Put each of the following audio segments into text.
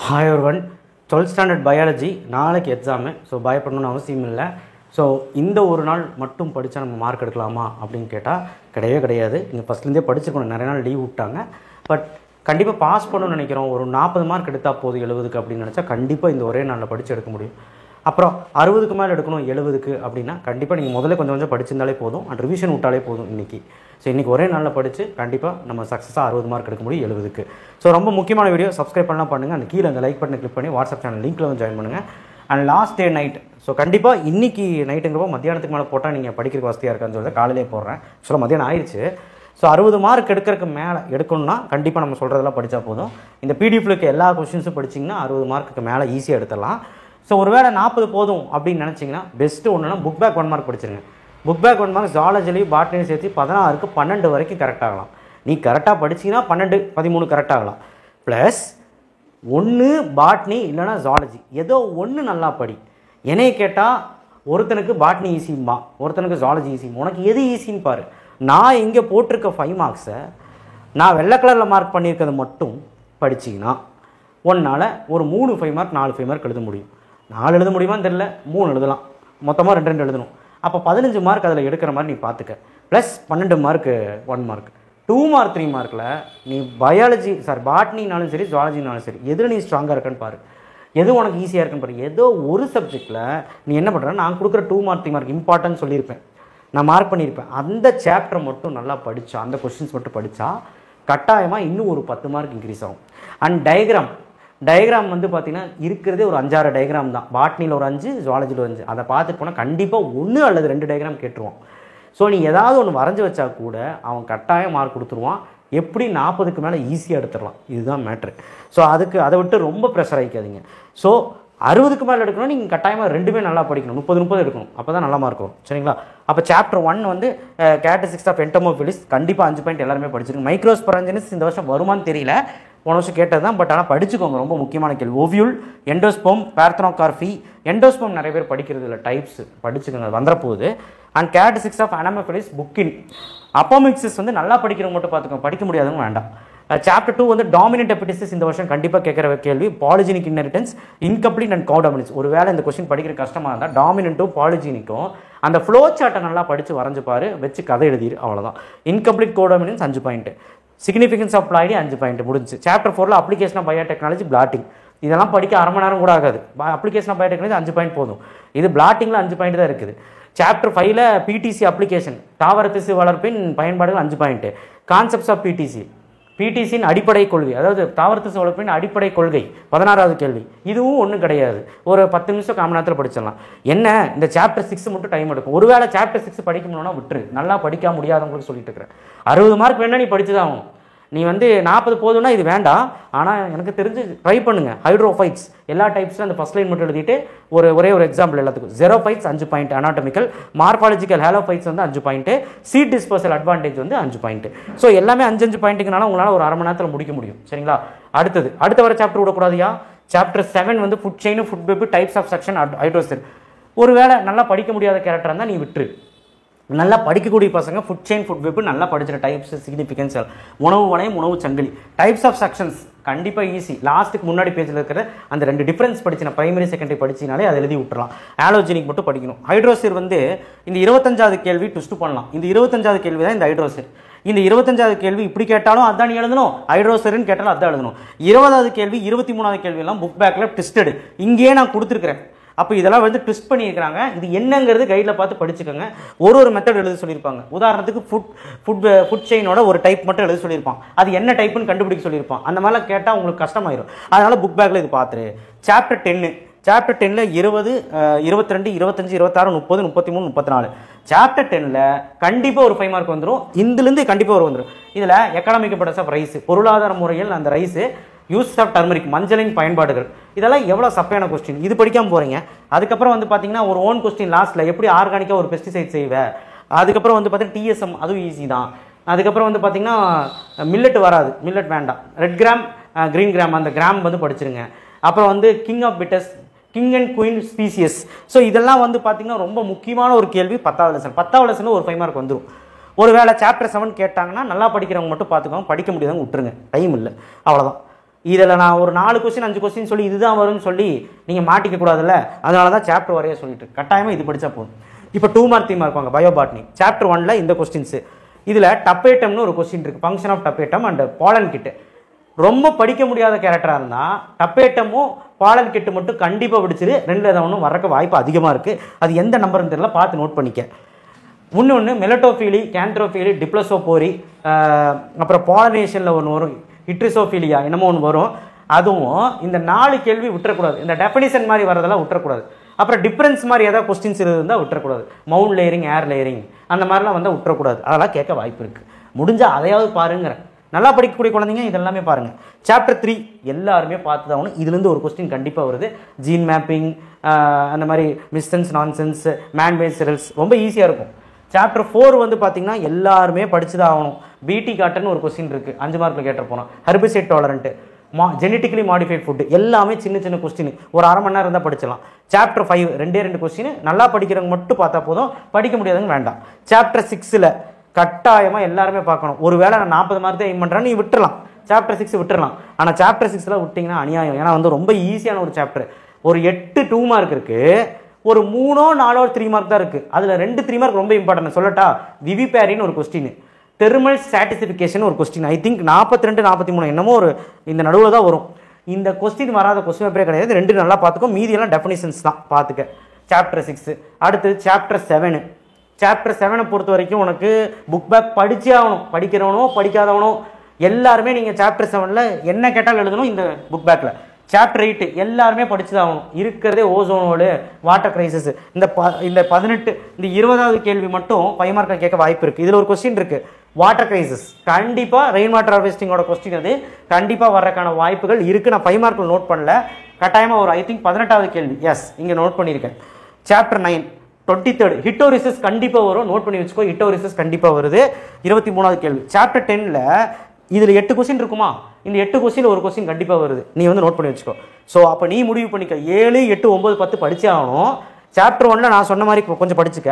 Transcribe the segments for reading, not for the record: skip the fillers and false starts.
Hi ஒருவன் 12th standard biology நாளைக்கு exam. So பயப்படணும்னு அவசியம் இல்லை. ஸோ இந்த ஒரு நாள் மட்டும் படித்தா நம்ம மார்க் எடுக்கலாமா அப்படின்னு கேட்டால் கிடையவே கிடையாது. நீங்கள் ஃபஸ்ட்லேருந்தே படிச்சுக்கணும். நிறைய நாள் லீவ் விட்டாங்க. பட் கண்டிப்பாக பாஸ் பண்ணணும்னு நினைக்கிறோம். ஒரு 40 மார்க் எடுத்தால் போதும் 70க்கு அப்படின்னு நினச்சா கண்டிப்பாக இந்த ஒரே நாளில் படித்து எடுக்க முடியும். அப்புறம் 60க்கு மேலே எடுக்கணும் 70க்கு அப்படின்னா கண்டிப்பாக நீங்கள் முதல்ல கொஞ்சம் கொஞ்சம் படிச்சிருந்தாலே போதும். அண்ட் ரிவிஷன் விட்டாலே போதும் இன்றைக்கி. ஸோ இன்றைக்கி ஒரே நாளில் படித்து கண்டிப்பாக நம்ம சக்ஸஸாக 60 மார்க் எடுக்க முடியும் 70க்கு. ஸோ ரொம்ப முக்கியமான வீடியோ. சப்ஸ்கிரைப் பண்ணலாம் பண்ணுங்கள். அந்த கீழே அந்த லைக் பட்டனை கிளிக் பண்ணி வாட்ஸ்அப் சேனல் லிங்க்கில் வந்து ஜாயின் பண்ணுங்கள். And last day night. So கண்டிப்பாக இன்றைக்கி நைட்டுங்கிறப்போ மத்தியானத்துக்கு மேலே போட்டால் நீங்கள் படிக்கிறதுக்கு வசதியாக இருக்கான்னு சொல்லி காலையிலே போடுறேன். ஸோ மத்தியானம் ஆயிடுச்சு. ஸோ 60 மார்க் எடுக்கிறதுக்கு மேலே எடுக்கணும்னா கண்டிப்பாக நம்ம சொல்கிறதெல்லாம் படித்தா போதும். இந்த பிடிஎஃப்ல இருக்க எல்லா கொஷின்ஸும் படிச்சிங்கன்னா 60 மார்க்குக்கு மேலே ஈஸியாக எடுத்துடலாம். ஸோ ஒரு வேளை 40 போதும் அப்படின்னு நினச்சிங்கன்னா பெஸ்ட்டு ஒன்றுனா புக் பேக் 1 மார்க் படிச்சிருங்க. புக் பேக் 1 மார்க் ஜாலஜிலையும் பாட்னியும் சேர்த்து 16க்கு 12 வரைக்கும் கரெக்டாகலாம். நீ கரெக்டாக படிச்சிங்கன்னா 12, 13 கரெக்டாகலாம். ப்ளஸ் 1 பாட்னி இல்லைனா ஜாலஜி ஏதோ ஒன்று நல்லா படி. என்னைய கேட்டால் ஒருத்தனுக்கு பாட்னி ஈஸிம்பா, ஒருத்தனுக்கு ஜாலஜி ஈஸிம்பா. உனக்கு எது ஈஸின்னு பாரு. நான் இங்கே போட்டிருக்க 5 மார்க்ஸை நான் வெள்ளை கலரில் மார்க் பண்ணியிருக்கிறது மட்டும் படிச்சிங்கன்னா ஒன்றால் ஒரு 3 5 மார்க் 4 5 மார்க் எழுத முடியும். 4 எழுத முடியுமான்னு தெரியல, 3 எழுதலாம். மொத்தமாக 2 2 எழுதணும். அப்போ 15 மார்க் அதில் எடுக்கிற மாதிரி நீ பார்த்துக்க. Plus 12 mark 1 mark. 2 மார்க் 3 மார்க்கில் நீ பயாலஜி பாட்னினாலும் சரி ஜாலஜினாலும் சரி எதில் நீ ஸ்ட்ராங்காக இருக்கன்னு பாரு. எது உனக்கு ஈஸியாக இருக்குன்னு பாரு. ஏதோ ஒரு சப்ஜெக்டில் நீ என்ன பண்ணுறேன்னா நான் கொடுக்குற 2 மார்க் 3 மார்க் இம்பார்ட்டன்ட் சொல்லியிருப்பேன், நான் மார்க் பண்ணியிருப்பேன். அந்த சாப்டர் மட்டும் நல்லா படித்தா, அந்த கொஷின்ஸ் மட்டும் படித்தா கட்டாயமாக இன்னும் ஒரு 10 மார்க் இன்க்ரீஸ் ஆகும். அண்ட் டயக்ராம் வந்து பார்த்திங்கன்னா இருக்கிறதே ஒரு 5-6 டயக்ராம் தான். பாட்னியில் ஒரு 5, ஜுவாலஜியில் ஒரு 5. அதை பார்த்துட்டு போனால் கண்டிப்பாக 1 அல்லது 2 டயக்ராம் கேட்டுருவான். ஸோ நீ ஏதாவது ஒன்று வரைஞ்சி வச்சா கூட அவன் கட்டாயம் மார்க் கொடுத்துருவான். எப்படி 40க்கு மேலே ஈஸியாக எடுத்துடலாம். இதுதான் மேட்ரு. ஸோ அதை விட்டு ரொம்ப ப்ரெஷர் ஆகிக்காதீங்க. ஸோ 60க்கு மேலே எடுக்கணும். நீங்கள் கட்டாயமாக 2மே நல்லா படிக்கணும். 30 எடுக்கணும். அப்போ தான் நல்லா மார்க் வரும். சரிங்களா? அப்போ சாப்டர் 1 வந்து கேரக்டரிஸ்டிக்ஸ் ஆஃப் என்டோமோஃபிலிஸ் கண்டிப்பாக 5 பாயிண்ட் எல்லாருமே படிச்சிருக்கோம். மைக்ரோஸ்பொரான்ஜினிஸ் இந்த வருஷம் வருமானு தெரியல, போன வருஷம் கேட்டது தான். பட் ஆனால் படிச்சுக்கோங்க, ரொம்ப முக்கியமான கேள்வி. Ovule, endosperm, பேர்த்தனோகார்பி. எண்டோஸ்போம் நிறைய பேர் படிக்கிறது இல்லை, டைப்ஸ் படிச்சுக்கோங்க, வந்துறப்போகுது. அண்ட் கேரக்டரிஸ்டிக்ஸ் ஆஃப் அனாமோஃபிலிஸ் புக்கின். அப்போமிக்சிஸ் வந்து நல்லா படிக்கிறவங்க மட்டும் பார்த்துக்கோங்க, படிக்க முடியாதவங்க வேண்டாம். சாப்டர் 2 வந்து டாமினன்ட் எபிடிசிஸ் இந்த வருஷம் கண்டிப்பாக கேட்குற கேள்வி. பாலிஜினிக் இன்ஹெரிட்டன்ஸ், இன்கம்ப்ளீட் அண்ட் கோடாமினன்ஸ். ஒரு வேளை இந்த கொஸ்டின் படிக்கிற கஷ்டமாக இருந்தால் டாமினன்ட்டும் பாலிஜினிக்கும் அந்த ஃப்ளோ சார்ட்டை நல்லா படித்து வரைஞ்சு பாரு, வச்சு கதை எழுதிரு, அவ்வளோதான். Incomplete codominance 5 point. Significance of ploidy 5 point முடிஞ்சு. சாப்டர் 4ல் அப்ளிகேஷன் ஆஃப் பயோடெக்னாலஜி பிளாட்டிங். இதெல்லாம் படிக்க அரை மணி நேரம் கூட ஆகாது. அப்ளிகேஷன் ஆஃப் பயோடெக்னாலஜி 5 பாயிண்ட் போதும். இது பிளாட்டிங்கில் 5 பாயிண்ட் தான் இருக்குது. சாப்டர் 5ல் பிடிசி அப்ளிகேஷன், தாவர திசு வளர்ப்பின் பயன்பாடுகள் 5 பாயிண்ட். கான்செப்ட்ஸ் ஆஃப் பிடிசியின் அடிப்படை கொள்கை, அதாவது தாவர திசு வளர்ப்பின் அடிப்படை கொள்கை 16வது கேள்வி. இதுவும் ஒன்றும் கிடையாது, ஒரு 10 நிமிஷம் காமன் நேரத்தில் படிச்சிடலாம். என்ன இந்த சாப்டர் 6 மட்டும் டைம் எடுக்கும். ஒருவேளை சாப்டர் 6 படிக்க முடியும்னா விட்டுரு, நல்லா படிக்க முடியாதவங்களுக்கு சொல்லிட்டு இருக்கிறேன். 60 மார்க் வேணா நீ படிச்சு தான் ஆகும். நீ வந்து 40 போதும்னா இது வேண்டாம். ஆனால் எனக்கு தெரிஞ்சு ட்ரை பண்ணுங்கள். ஹைட்ரோஃபைட்ஸ் எல்லா டைப்ஸில் அந்த ஃபஸ்ட் லைன் மட்டும் எழுதிட்டு ஒரே ஒரு எக்ஸாம்பிள் எல்லாத்துக்கும். ஜெரோஃபைட்ஸ் 5 பாயிண்ட். அனாட்டமிக்கல் மார்பாலஜிக்கல் ஹேலோஃபைட்ஸ் வந்து 5 பாயிண்ட். சீட் டிஸ்போசல் அட்வான்டேஜ் வந்து 5 பாயிண்ட். ஸோ எல்லாமே 5 பாயிண்ட்டுக்குனால உங்களால் ஒரு அரை மணி நேரத்தில் முடிக்க முடியும். சரிங்களா? அடுத்த வர சாப்டர் விடக்கூடாதியா. சாப்டர் 7 வந்து food chain, food web, types of section, hydrocele. ஒரு வேளை நல்லா படிக்க முடியாத கேரக்டர் இருந்தால் நீ விட்டுரு. நல்லா படிக்கக்கூடிய பசங்க ஃபுட் செயின், ஃபுட் வெப் நல்லா படிச்சிட. டைப்ஸ், சிக்னிஃபிகன்ஸ், உணவு வளையம், உணவு சங்கிலி, டைப்ஸ் ஆஃப் செக்ஷன்ஸ் கண்டிப்பாக ஈஸி. லாஸ்ட்டுக்கு முன்னாடி பேஜில் இருக்கிற அந்த 2 டிஃபரன்ஸ் படிச்சின, பிரைமரி செகண்டரி படிச்சினாலே அதை எழுதி விட்டுறலாம். ஆலோஜெனிக் மட்டும் படிக்கணும். ஹைட்ரோசிர் வந்து இந்த 25வது கேள்வி ட்விஸ்ட் பண்ணலாம். இந்த 25வது கேள்வி தான் இந்த ஹைட்ரோசிர். இந்த 25வது கேள்வி இப்படி கேட்டாலும் அதான் நீ எழுதணும், ஹைட்ரோசர்ன்னு கேட்டாலும் அதான் எழுதணும். 20வது கேள்வி 23வது கேள்வி எல்லாம் புக் பேக்கில் ட்விஸ்டடு இங்கேயே நான் கொடுத்துருக்கிறேன். அப்போ இதெல்லாம் வந்து ட்விஸ்ட் பண்ணியிருக்கிறாங்க. இது என்னங்கிறது கைடில் பார்த்து படிச்சுக்கோங்க. ஒரு மெத்தட் எழுத சொல்லியிருப்பாங்க. உதாரணத்துக்கு ஃபுட் செயினோட ஒரு டைப் மட்டும் எழுத சொல்லியிருப்பான். அது என்ன டைப்புன்னு கண்டுபிடிக்க சொல்லியிருப்பான். அந்த மாதிரிலாம் கேட்டால் உங்களுக்கு கஷ்டமாயிரும். அதனால் புக் பேக்கில் இது பார்த்துரு. சாப்டர் 10ல் 20, 22, 25, 26, 30, 33, 34. சாப்டர் 10ல் கண்டிப்பாக ஒரு 5 மார்க் வந்துடும். இதுலேருந்து கண்டிப்பாக ஒரு வந்துடும். இதில் எக்கனாமிக் ப்ராடக்ட்ஸ் ஆஃப் ரைஸ், பொருளாதார முறையில் அந்த ரைஸு, யூஸ் ஆஃப் டர்மரிக், மஞ்சளின் பயன்பாடுகள். இதெல்லாம் எவ்வளோ சப்பையான கொஸ்டின். இது படிக்காமல் போகிறீங்க. அதுக்கப்புறம் வந்து பார்த்தீங்கன்னா ஒரு ஓன் கொஸ்டின் லாஸ்ட்டில் எப்படி ஆர்கானிக்காக ஒரு பெஸ்டிசைட் செய்வேன். அதுக்கப்புறம் வந்து பார்த்தீங்கன்னா டிஎஸ்எம், அதுவும் ஈஸி தான். அதுக்கப்புறம் வந்து பார்த்தீங்கன்னா மில்லட் வராது, மில்லட் வேண்டாம். ரெட் கிராம், கிரீன் கிராம், அந்த கிராம் வந்து படிச்சிருங்க. அப்புறம் வந்து king of bitters, king and queen species. So இதெல்லாம் வந்து பார்த்தீங்கன்னா ரொம்ப முக்கியமான ஒரு கேள்வி. 10வது லெசனில் ஒரு 5 மார்க் வந்துடும். ஒரு வேளை சாப்டர் 7 கேட்டாங்கன்னா நல்லா படிக்கிறவங்க மட்டும் பார்த்துக்கோங்க, படிக்க முடியாதவங்க விட்டுருங்க, டைம் இல்லை, அவ்வளோதான். இதில் நான் ஒரு 4 கொஸ்டின் 5 கொஸ்டின் சொல்லி இதுதான் வரும்னு சொல்லி நீங்கள் மாட்டிக்க கூடாதுல்ல, அதனால தான் சாப்டர் வரைய சொல்லிட்டு கட்டாயமாக இது படித்தா போதும். இப்போ 2 மார்க் 3 மார்க் வாங்க பயோபாட்னி சாப்டர் 1ல் இந்த கொஸ்டின்ஸு. இதில் டப்பேட்டம்னு ஒரு கொஸ்டின் இருக்குது, ஃபங்க்ஷன் ஆஃப் டப்பேட்டம் அண்ட் பாலன் கிட்டு. ரொம்ப படிக்க முடியாத கேரக்டராக இருந்தால் டப்பேட்டமும் பாலன் கிட்டு மட்டும் கண்டிப்பாக படிச்சிரு, 2 எதாவது ஒன்றும் வரக்க வாய்ப்பு அதிகமாக இருக்குது. அது எந்த நம்பர்னு தெரியல, பார்த்து நோட் பண்ணிக்க. இன்னொன்று மெலட்டோஃபீலி, கேந்த்ரோஃபீலி, டிப்ளசோபோரி, அப்புறம் பாலனேஷனில் ஒன்று வரும், இட்ரிசோஃபீலியா என்னமோ ஒன்று வரும். அதுவும் இந்த 4 கேள்வி விட்டுறக்கூடாது, இந்த டெஃபினிஷன் மாதிரி வரதெல்லாம் விட்டுறக்கூடாது. அப்புறம் டிஃப்ரென்ஸ் மாதிரி ஏதாவது கொஸ்டின்ஸ் இருந்தால் விட்டுறக்கூடாது, மவுண்ட் லேயரிங், ஏர் லேயரிங் அந்த மாதிரிலாம் வந்தால் விட்டுறக்கூடாது, அதெல்லாம் கேட்க வாய்ப்பு இருக்குது. முடிஞ்சால் அதையாவது பாருங்கிறேன். நல்லா படிக்கக்கூடிய குழந்தைங்க இதெல்லாமே பாருங்கள். சாப்டர் 3 எல்லாருமே பார்த்து தான் ஆகணும். இதுலேருந்து ஒரு கொஸ்டின் கண்டிப்பாக வருது, ஜீன் மேப்பிங், அந்த மாதிரி மிஸ்டன்ஸ் நான்சென்ஸ், மேன் மேட் செரல்ஸ் ரொம்ப ஈஸியாக இருக்கும். சாப்டர் 4 வந்து பார்த்தீங்கன்னா எல்லாருமே படிச்சு தான் ஆகணும். பிடி காட்டன்னு ஒரு கொஸ்டின் இருக்குது, 5 மார்க்கில் கேட்ட போனோம். ஹெர்பிசைட் டாலரண்ட்டு, ஜெனட்டிக்கலி மாடிஃபைட் ஃபுட்டு, எல்லாமே சின்ன சின்ன கொஸ்டின், ஒரு அரை மணி நேரம் இருந்தால் படிச்சிடலாம். சாப்டர் 5 2 கொஸ்டின், நல்லா படிக்கிறவங்க மட்டும் பார்த்தா போதும், படிக்க முடியாதவங்க வேண்டாம். சாப்டர் 6ல் கட்டாயமாக எல்லாருமே பார்க்கணும். ஒரு வேளை நான் 40 மார்க் தான் எய்ம் பண்ணுறேன்னு நீ விட்டுறலாம், சாப்டர் 6 விட்டுறலாம். ஆனால் சாப்டர் 6ல் விட்டிங்கன்னா அநியாயம். ஏன்னா வந்து ரொம்ப ஈஸியான ஒரு சாப்டர். ஒரு 8 2 மார்க் இருக்குது, ஒரு 3 4 3 மார்க் தான் இருக்குது. அதில் 2 3 மார்க் ரொம்ப இம்பார்ட்டன்ட் சொல்லட்டா. விவிபேரின்னு ஒரு கொஸ்டின், தெர்மல் ஸ்டாட்டிஸ்டிஃபிகேஷன் ஒரு கொஸ்டின், ஐ திங்க் 42 43 என்னமோ ஒரு இந்த நடுவில் தான் வரும். இந்த கொஸ்டின் வராத கொஸ்டின் பேப்பரே கிடையாது. 2 நல்லா பார்த்துக்கோ, மீதியெல்லாம் டெஃபினிஷன்ஸ் தான் பார்த்துக்க. சாப்டர் 6 அடுத்து சாப்டர் 7. சாப்டர் 7 பொறுத்த வரைக்கும் உனக்கு புக் பேக் படிச்சே ஆகணும். படிக்கிறவனோ படிக்காதவனோ எல்லாருமே நீங்கள் சாப்டர் 7ல் என்ன கேட்டாலும் எழுதணும் இந்த புக் பேக்கில். சாப்டர் 8 எல்லாருமே படிச்சு தான் ஆகணும். இருக்கிறதே ஓசோன் ஹோலு, வாட்டர் கிரைசிஸ். இந்த 18 இந்த 20வது கேள்வி மட்டும் 5 மார்க்கில் கேட்க வாய்ப்பு இருக்குது. இதில் ஒரு கொஸ்டின் இருக்குது, வாட்டர் கிரைசிஸ். கண்டிப்பாக ரெயின் வாட்டர் ஹார்வெஸ்டிங்கோட கொஸ்டின் அது கண்டிப்பாக வர்றதுக்கான வாய்ப்புகள் இருக்குது. நான் 5 மார்க்கில் நோட் பண்ணல, கட்டாயமாக ஒரு ஐ திங்க் 18வது கேள்வி எஸ் இங்கே நோட் பண்ணியிருக்கேன். சாப்டர் 9 23 ஹிட்டோரிசஸ் கண்டிப்பாக வரும், நோட் பண்ணி வச்சுக்கோ. ஹிட்டோரிசஸ் கண்டிப்பாக வருது. 23வது கேள்வி. சாப்டர் 10ல் இதில் 8 கொஸ்டின் இருக்குமா, இந்த 8 கொஸ்டின் ஒரு கொஸ்டின் கண்டிப்பாக வருது, நீ வந்து நோட் பண்ணி வச்சுக்கோ. ஸோ அப்போ நீ முடிவு பண்ணிக்க, 7 8 9 10 படிச்சே ஆகணும். சாப்டர் 1ல் நான் சொன்ன மாதிரி கொஞ்சம் படிச்சுக்க,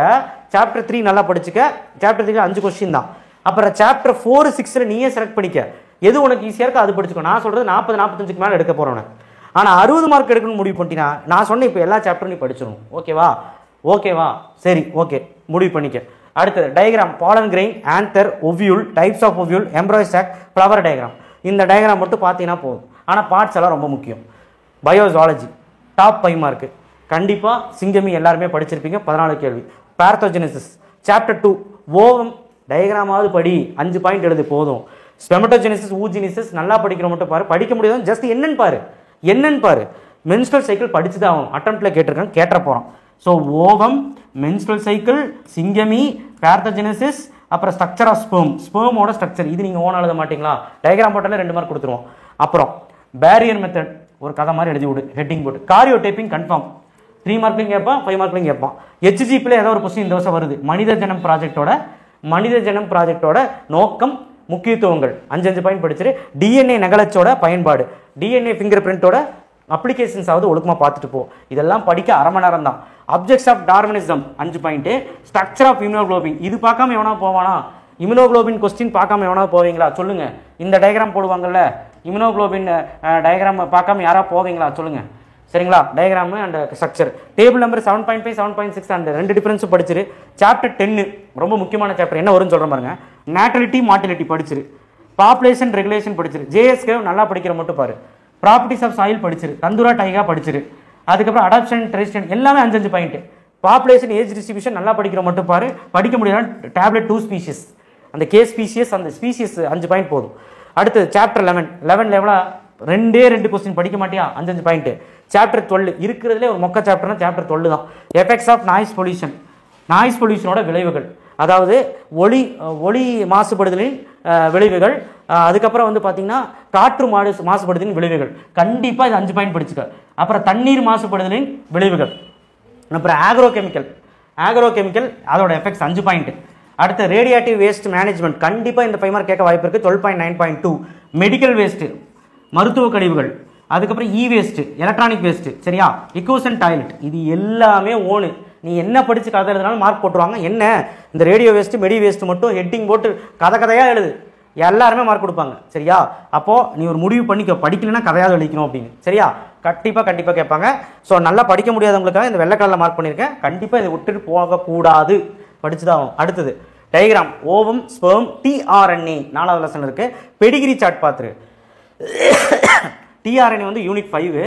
சாப்டர் 3 நல்லா படிச்சுக்க. சாப்டர் 3 5 கொஸ்டின் தான். அப்புறம் சாப்டர் 4 6ல் நீயே செலக்ட் பண்ணிக்க, எது உனக்கு ஈஸியாக இருக்கோ அது படிச்சுக்கோ. நான் சொல்கிறது 40 45க்கு மேலே எடுக்க போகிறவனே. ஆனால் 60 மார்க் எடுக்கணும்னு முடிவு பண்ணிட்டீங்கன்னா நான் சொன்ன இப்போ எல்லா சாப்டரும் நீ படிச்சிடணும். ஓகேவா சரி, ஓகே முடிவு பண்ணிக்க. அடுத்தது diagram, pollen grain, anther, ovule, types of ovule, embryo sac, flower diagram. இந்த டயக்ராம் மட்டும் பார்த்தீங்கன்னா போதும். ஆனால் பார்ட்ஸ் எல்லாம் ரொம்ப முக்கியம். பயோஜாலஜி டாப் 5 மார்க்கு கண்டிப்பாக. சிங்கமி எல்லாருமே படிச்சிருப்பீங்க, 14 கேள்வி. பேர்த்தோஜெனிசிஸ் சாப்டர் 2 ஓவம் டயக்ராமாவது படி, 5 பாயிண்ட் எழுது போதும். ஸ்பெமட்டோஜெனிசிஸ் ஊஜினிசிஸ் நல்லா படிக்கிற மட்டும் பாரு, படிக்க முடியாது ஜஸ்ட் என்னன்னு பாரு. மென்ஸ்ட்ரல் சைக்கிள் படிச்சு தான் ஆகும், அட்டெம்ப்ட்ல கேட்டிருக்கேன், கேட்ட போகிறோம். ஸோ ஓவம், மென்ஸ்ட்ரல் சைக்கிள், சிங்கமி, பேர்த்தோஜெனிசிஸ், அப்புறம் ஸ்ட்ரக்சர் ஆஃப் ஸ்பெர்மோட ஸ்ட்ரக்சர். இது நீங்கள் ஓன எழுத மாட்டீங்களா, டயக்ராம் போட்டாலே 2 மார்க் கொடுத்துருவோம். அப்புறம் பேரியர் மெத்தட் ஒரு கதை மாதிரி எழுதி விடு, ஹெட்டிங் போட்டு. காரியோ டைப்பிங் கன்ஃபார்ம் 3 மார்க்லையும் கேட்பான், 5 மார்க்லையும் கேட்பான். HGPல ஏதோ ஒரு கொஸ்டின் இந்த வருஷம் வருது, மனித ஜனம் ப்ராஜெக்டோட நோக்கம், முக்கியத்துவங்கள், 5 பாயிண்ட் படிச்சிரு. டிஎன்ஏ நகலச்சோட பயன்பாடு, டிஎன்ஏ ஃபிங்கர் பிரிண்டோட அப்ளிகேஷன்ஸ் ஆகுது, ஒழுக்கமாக பார்த்துட்டு போ. இதெல்லாம் படிக்க அரை மணி நேரம் தான். Objects of Darwinism 5 point. Structure of immunoglobulin இது பார்க்காம எவனா போவானா? இம்யூனோகுளோபின் கொஸ்டின் பார்க்காம எவனா போவீங்களா சொல்லுங்க? இந்த டயக்ராம் போடுவாங்கல்ல, இம்யூனோகுளோபின் டயக்ராம் பார்க்காம யாரா போவீங்களா சொல்லுங்க? சரிங்களா, diagram and structure. Table number 7.5 7.6 and 2 டிஃபரன்ஸும் படிச்சிரு. சாப்டர் 10 ரொம்ப முக்கியமான சாப்டர், என்ன வரும்னு சொல்கிறேன் பாருங்க. நேட்டலிட்டி மார்டிலிட்டி படிச்சிரு. பாப்புலேஷன் ரெகுலேஷன் படிச்சிரு. ஜேஎஸ்கே நல்லா படிக்கிற மட்டும் பாரு. ப்ராப்பர்ட்டிஸ் ஆஃப் சாயில் படிச்சிரு. தந்துரா டைகா படிச்சிரு. அதுக்கப்புறம் அடாப்ஷன் ட்ரெடிஷன் எல்லாமே 5 பாயிண்ட். பாப்புலேஷன் ஏஜ் டிஸ்ட்ரிபியூஷன் நல்லா படிக்கிற மட்டும் பாரு. படிக்க முடியாது டேப்லெட் 2 ஸ்பீஷியஸ், அந்த கே ஸ்பீஷியஸ், அந்த ஸ்பீஷியஸ் 5 பாயிண்ட் போதும். அடுத்து சாப்டர் 11 லெவலா 2 கொஸ்டின் படிக்க மாட்டியா, 5 பாயிண்ட். சாப்டர் 12 இருக்கிறதுலே ஒரு மொக்க சாப்டர்னா சாப்டர் 12 தான். எஃபெக்ட்ஸ் ஆஃப் நாய்ஸ் பொல்யூஷனோட விளைவுகள், அதாவது ஒளி மாசுபடுதலின் விளைவுகள். அதுக்கப்புறம் வந்து பார்த்தீங்கன்னா காற்று மாசுபடுதலின் விளைவுகள், கண்டிப்பாக இது 5 பாயிண்ட் படிச்சுக்க. அப்புறம் தண்ணீர் மாசுபடுதலின் விளைவுகள். அப்புறம் ஆக்ரோகெமிக்கல் அதோட எஃபெக்ட்ஸ் 5 பாயிண்ட். அடுத்து ரேடியேட்டிவ் வேஸ்ட் மேனேஜ்மெண்ட் கண்டிப்பாக இந்த 5 மார்க் கேட்க வாய்ப்பு இருக்குது, 12.9.2. மெடிக்கல் வேஸ்ட்டு மருத்துவ கழிவுகள். அதுக்கப்புறம் வேஸ்ட்டு, எலக்ட்ரானிக் வேஸ்ட்டு, சரியா, இக்கோசன் டாய்லெட், இது எல்லாமே ஓனு. நீ என்ன படித்து கதை எழுதுனாலும் மார்க் போட்டுருவாங்க. என்ன இந்த ரேடியோ வேஸ்ட்டு மெடி வேஸ்ட்டு மட்டும் ஹெட்டிங் போட்டு கதையாக எழுது. எல்லாருமே மார்க் கொடுப்பாங்க. சரியா? அப்போது நீ ஒரு முடிவு பண்ணிக்க, படிக்கலைன்னா கதையாக அழிக்கணும் அப்படின்னு. சரியா? கண்டிப்பாக கேட்பாங்க. ஸோ நல்லா படிக்க முடியாதவங்களுக்காக இந்த வெள்ளை கலரில் மார்க் பண்ணியிருக்கேன். கண்டிப்பாக இதை விட்டுட்டு போகக்கூடாது, படிச்சு தான் ஆகும். அடுத்தது டயக்ராம், ஓவம், ஸ்பெர்ம், டிஆர்என்ஏ 4வது லெசன் இருக்குது. பெடிகிரி சார்ட் பார்த்துரு. டிஆர்என்ஏ வந்து யூனிட் 5,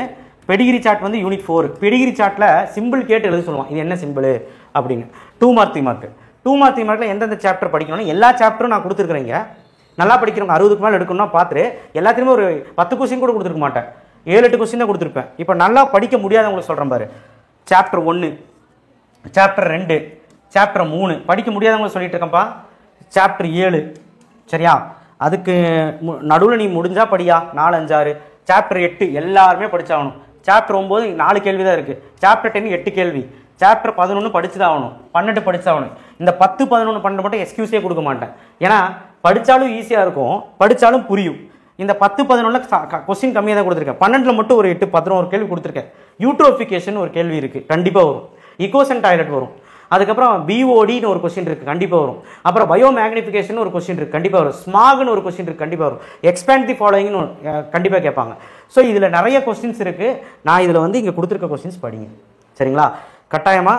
பெடிகிரி சார்ட் வந்து யூனிட் 4. பெடிகிரி சார்ட்டில் சிம்பிள் கேட்டு எழுத சொல்லுவான், இது என்ன சிம்பிள் அப்படின்னு. 2 மார்க் 3 மார்க் 2 மார்க் 3 மார்க்கில் எந்தெந்த சாப்டர் படிக்கணும்னு எல்லா சாப்டரும் நான் கொடுத்துருக்குறேங்க. நல்லா படிக்கிறவங்க 60க்கு மேலே எடுக்கணும்னா பார்த்துட்டு எல்லாத்தையுமே ஒரு 10 கொஸ்டின் கூட கொடுத்துருக்க மாட்டேன், 7-8 கொஸ்டின் தான் கொடுத்துருப்பேன். இப்போ நல்லா படிக்க முடியாதவங்களுக்கு சொல்கிறேன் பாரு. சாப்டர் 1, சாப்டர் 2, சாப்டர் 3 படிக்க முடியாதவங்களுக்கு சொல்லிட்டு இருக்கேன்ப்பா. சாப்டர் 7. சரியா? அதுக்கு நடுவில் நீ முடிஞ்சா படியா 4, 5, 6. சாப்டர் 8 எல்லாருமே படிச்சாகணும். சாப்டர் 9 4 கேள்வி தான் இருக்குது. சாப்டர் 10 8 கேள்வி. சாப்டர் 11 படிச்சு தான் ஆகணும். 12 படிச்சாகணும். இந்த 10, 11, 12 மட்டும் எக்ஸ்கியூஸே கொடுக்க மாட்டேன். ஏன்னா படித்தாலும் ஈஸியாக இருக்கும், படித்தாலும் புரியும். இந்த 10, 11 கொஸ்டின் கம்மியாக தான் கொடுத்துருக்கேன். 12 மட்டும் ஒரு 8, 11 கேள்வி கொடுத்துருக்கேன். யூட்ரோஃபிகேஷன் ஒரு கேள்வி இருக்குது, கண்டிப்பாக வரும். இக்கோசன் டாய்லெட் வரும். அதுக்கப்புறம் பிஓடின்னு ஒரு கொஸ்டின் இருக்குது, கண்டிப்பாக வரும். அப்புறம் பயோ மேக்னிஃபிகேஷன் ஒரு கொஸ்டின் இருக்குது, கண்டிப்பாக வரும். ஸ்மாக்னு ஒரு கொஸ்டின் இருக்குது, கண்டிப்பாக வரும். எக்ஸ்பேண்ட் தி ஃபாலோயிங்னு கண்டிப்பாக கேட்பாங்க. ஸோ இதில் நிறைய கொஸ்டின்ஸ் இருக்குது. நான் இதில் வந்து இங்கே கொடுத்துருக்க கொஸ்டின்ஸ் படிங்க. சரிங்களா? கட்டாயமாக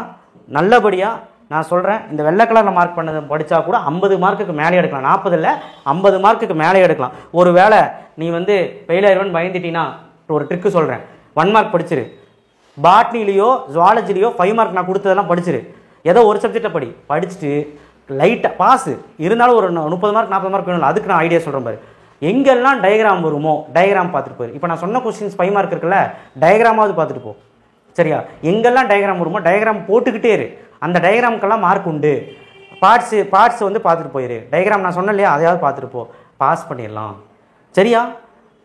நல்லபடியாக நான் சொல்கிறேன். இந்த வெள்ளை கலரில் மார்க் பண்ணதை படித்தா கூட 50 மார்க்குக்கு மேலே எடுக்கலாம். 40 இல்லை, 50 மார்க்குக்கு மேலே எடுக்கலாம். ஒரு வேளை நீ வந்து ஃபெயில் ஆயிடுவேன்னு பயந்துட்டீங்கன்னா ஒரு ட்ரிக்கு சொல்கிறேன். 1 மார்க் படிச்சிரு. பாட்னிலேயோ ஜுவாலஜிலேயோ 5 மார்க் நான் கொடுத்ததெல்லாம் படிச்சிரு. ஏதோ ஒரு சப்ஜெக்டை படிச்சுட்டு லைட்டாக பாஸு இருந்தாலும் ஒரு 30 மார்க் 40 மார்க் வேணும். அதுக்கு நான் ஐடியா சொல்கிறேன் பாரு. எங்கெல்லாம் டயக்ராம் வருமோ டயக்ராம் பார்த்துட்டு போயிரு. இப்போ நான் சொன்ன கொஸ்டின்ஸ் 5 மார்க் இருக்குல்ல, டயக்ராமாவது பார்த்துட்டு போ. சரியா? எங்கெல்லாம் டயக்ராம் வருமோ டயக்ராம் போட்டுக்கிட்டே இரு. அந்த டயக்ராமுக்கெல்லாம் மார்க் உண்டு. பார்ட்ஸ் வந்து பார்த்துட்டு போயிரு. டயக்ராம் நான் சொன்னேன் இல்லையா, அதையாவது பார்த்துட்டு போ, பாஸ் பண்ணிடலாம். சரியா?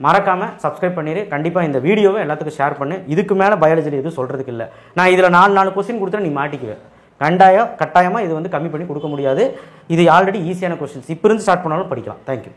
மறக்காமல் சப்ஸ்கிரைப் பண்ணிடு. கண்டிப்பாக இந்த வீடியோவை எல்லாத்துக்கும் ஷேர் பண்ணு. இதுக்கு மேலே பயாலஜியில் எதுவும் சொல்கிறதுக்கு இல்லை. நான் இதில் 4 கொஸ்டின் கொடுத்தா நீ மாட்டிக்குவேன். கட்டாயமாக இது வந்து கம்மி பண்ணி கொடுக்க முடியாது. இது ஆல்ரெடி ஈஸியான கொஸ்டின்ஸ். இப்போ இருந்து ஸ்டார்ட் பண்ணாலும் படிக்கலாம். தேங்க்யூ.